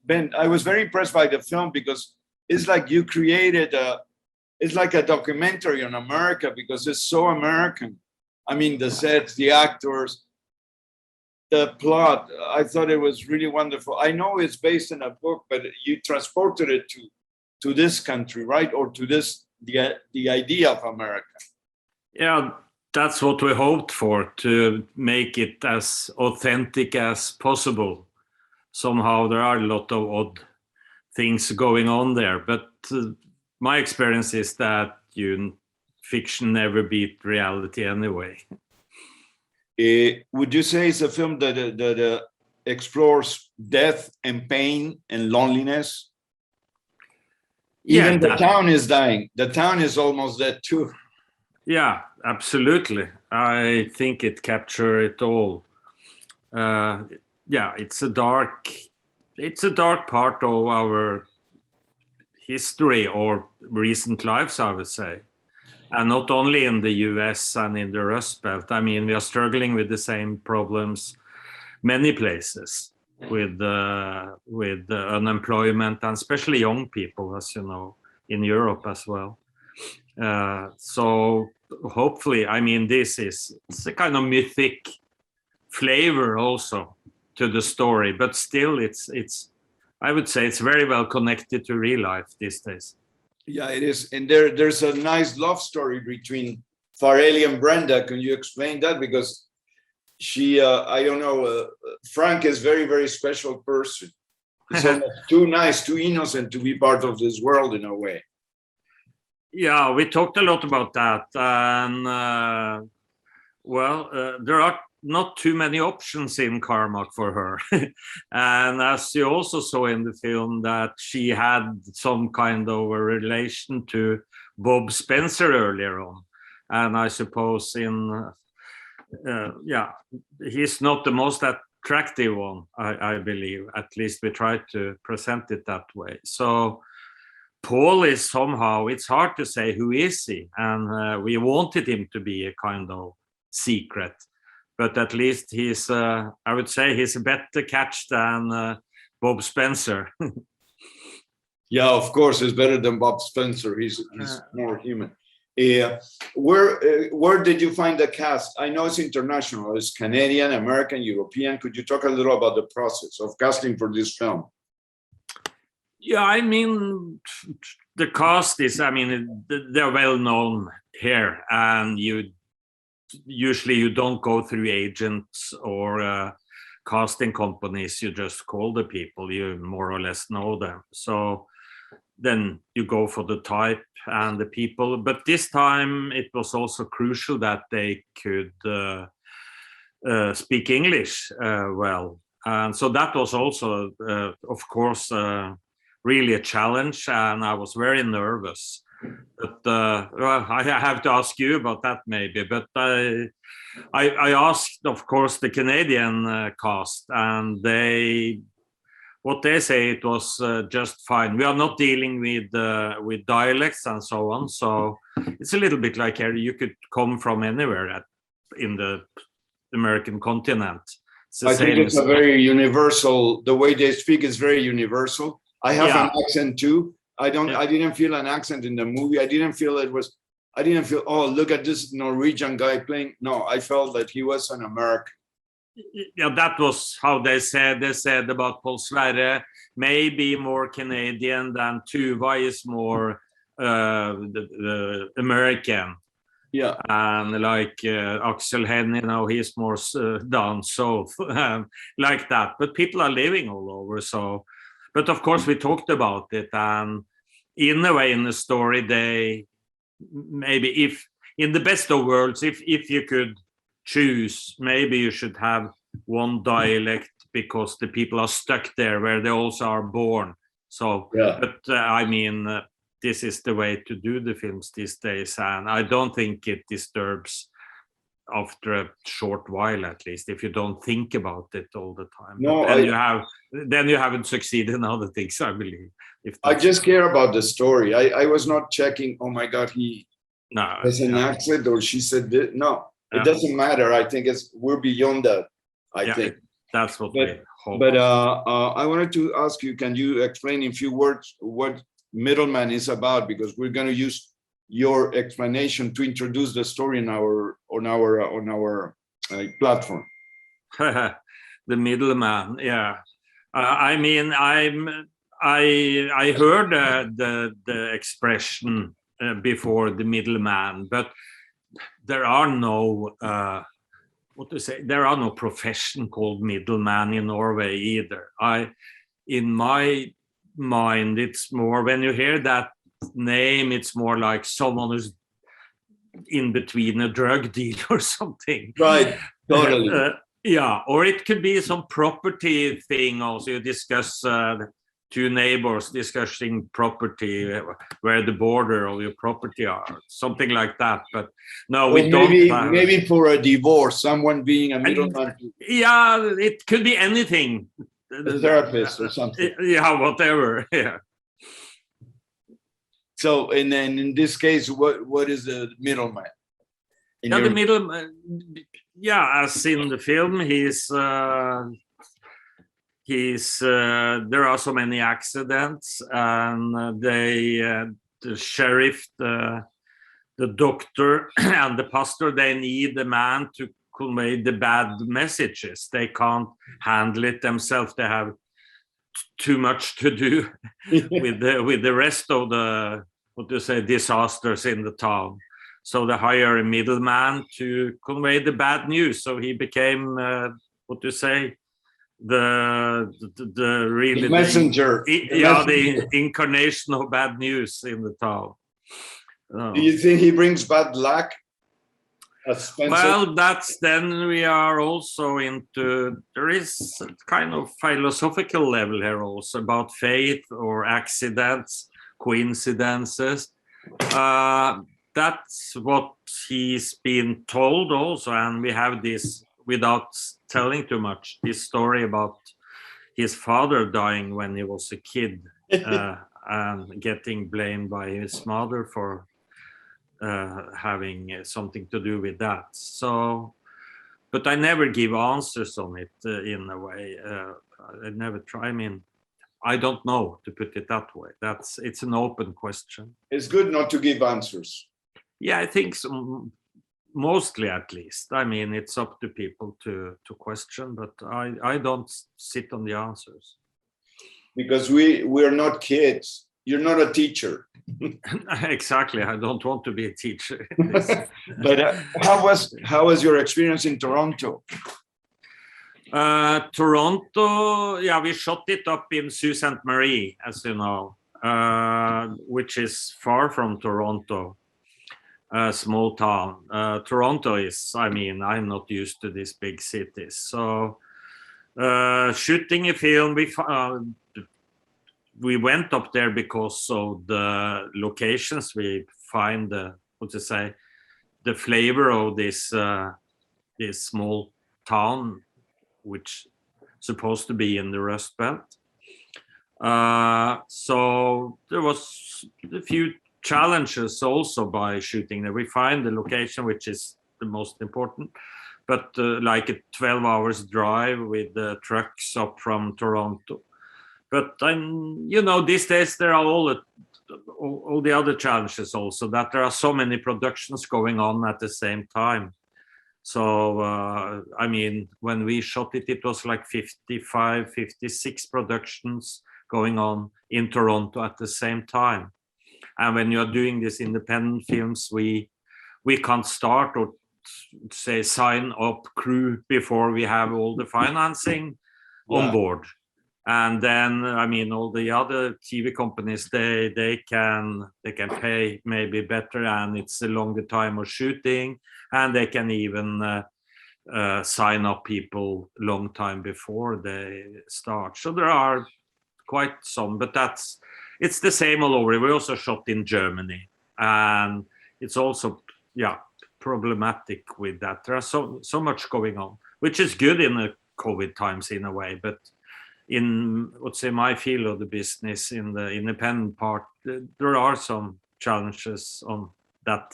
Ben, I was very impressed by the film because it's like you created it's like a documentary on America because it's so American. I mean, the sets, the actors, the plot. I thought it was really wonderful. I know it's based in a book, but you transported it to this country, right? Or to this, the idea of America. Yeah, that's what we hoped for, to make it as authentic as possible. Somehow there are a lot of odd things going on there, but my experience is that fiction never beat reality anyway. Would you say it's a film that explores death and pain and loneliness? Even the town is dying. The town is almost dead too. Yeah, absolutely. I think it captures it all. Yeah, it's a dark part of our history or recent lives, I would say. And not only in the US and in the Rust Belt. I mean, we are struggling with the same problems many places with unemployment, and especially young people, as you know, in Europe as well. So hopefully, I mean, it's a kind of mythic flavor also to the story, but still I would say it's very well connected to real life these days. Yeah, it is. And there's a nice love story between Farrell and Brenda. Can you explain that? Because she, I don't know, Frank is very, very special person. He's too nice, too innocent to be part of this world in a way. Yeah, we talked a lot about that. And there are not too many options in Carmack for her. And as you also saw in the film, that she had some kind of a relation to Bob Spencer earlier on. And I suppose he's not the most attractive one, I believe. At least we try to present it that way. So Paul is somehow, it's hard to say who is he. And we wanted him to be a kind of secret. But at least he's, I would say he's a better catch than Bob Spencer. Yeah, of course, he's better than Bob Spencer. He's more human. Where did you find the cast? I know it's international. It's Canadian, American, European. Could you talk a little about the process of casting for this film? Yeah, I mean, the cast is, I mean, they're well known here, and usually you don't go through agents or casting companies. You just call the people, you more or less know them. So then you go for the type and the people. But this time it was also crucial that they could speak English well. And so that was also, of course, really a challenge, and I was very nervous. But well, I have to ask you about that maybe. But I asked, of course, the Canadian cast, and what they say, it was just fine. We are not dealing with dialects and so on, so it's a little bit like here. You could come from anywhere in the American continent. I think it's a very universal. The way they speak is very universal. I have an accent too. I didn't feel an accent in the movie. I didn't feel, oh, look at this Norwegian guy playing. No, I felt that he was an American. Yeah, that was how they said. They said about Paul Sverre, maybe more Canadian than Tuva is more the American. Yeah. And like Axel Hennie, he's more down south, like that. But people are living all over, so. But of course, we talked about it, and in a way, in the story, they maybe, if in the best of worlds, if you could choose, maybe you should have one dialect because the people are stuck there where they also are born. So, yeah. But I mean, this is the way to do the films these days, and I don't think it disturbs after a short while, at least, if you don't think about it all the time. No, then you haven't succeeded in other things, I believe. I just care about the story. I was not checking, oh my God, he has an accent, or she said this. No, it doesn't matter. I think we're beyond that, I think. That's what we hope. But I wanted to ask you, can you explain in few words what Middleman is about? Because we're going to use your explanation to introduce the story on our platform. The Middleman, yeah. I mean, I heard the expression before, the middleman, but there are no there are no profession called middleman in Norway either. In my mind, it's more, when you hear that name, it's more like someone who's in between a drug deal or something. Right, totally. Yeah, or it could be some property thing also. You discuss two neighbors discussing property, where the border of your property are, something like that. But no, we don't have... Maybe for a divorce, someone being a middleman. Yeah, it could be anything. A therapist or something. Yeah, whatever. Yeah. So, and then in this case, what is the middleman? Yeah, the middleman. Yeah, as in the film, there are so many accidents, and the sheriff, the doctor, and the pastor, they need a man to convey the bad messages. They can't handle it themselves. They have too much to do with the rest of the, disasters in the town. So they hire a middleman to convey the bad news. So he became the messenger. The incarnation of bad news in the town. Do you think he brings bad luck? Well, then we are also into, there is a kind of philosophical level here also about faith or accidents, coincidences. That's what he's been told also, and we have this, without telling too much, this story about his father dying when he was a kid and getting blamed by his mother for having something to do with that. So, but I never give answers on it in a way. I never try. I mean, I don't know, to put it that way. It's an open question. It's good not to give answers. Yeah, I think so, mostly at least. I mean, it's up to people to question, but I don't sit on the answers. Because we're not kids. You're not a teacher. Exactly. I don't want to be a teacher. But how was your experience in Toronto? Toronto, yeah, we shot it up in Sault Ste. Marie, as you know, which is far from Toronto, a small town. Toronto is, I mean, I'm not used to these big cities. So shooting a film, we went up there because of the locations. We find the flavor of this small town, which supposed to be in the Rust Belt. So there was a few challenges also by shooting there. We find the location, which is the most important, but like a 12 hours drive with the trucks up from Toronto. But these days there are all the other challenges also, that there are so many productions going on at the same time. So, I mean, when we shot it, it was like 55, 56 productions going on in Toronto at the same time. And when you're doing these independent films, we can't start or sign up crew before we have all the financing on board. And then, I mean, all the other TV companies, they can pay maybe better, and it's a longer time of shooting, and they can even sign up people long time before they start. So there are quite some, but it's the same all over. We also shot in Germany, and it's also problematic with that. There are so much going on, which is good in the COVID times in a way, but in my field of the business, in the independent part, there are some challenges on that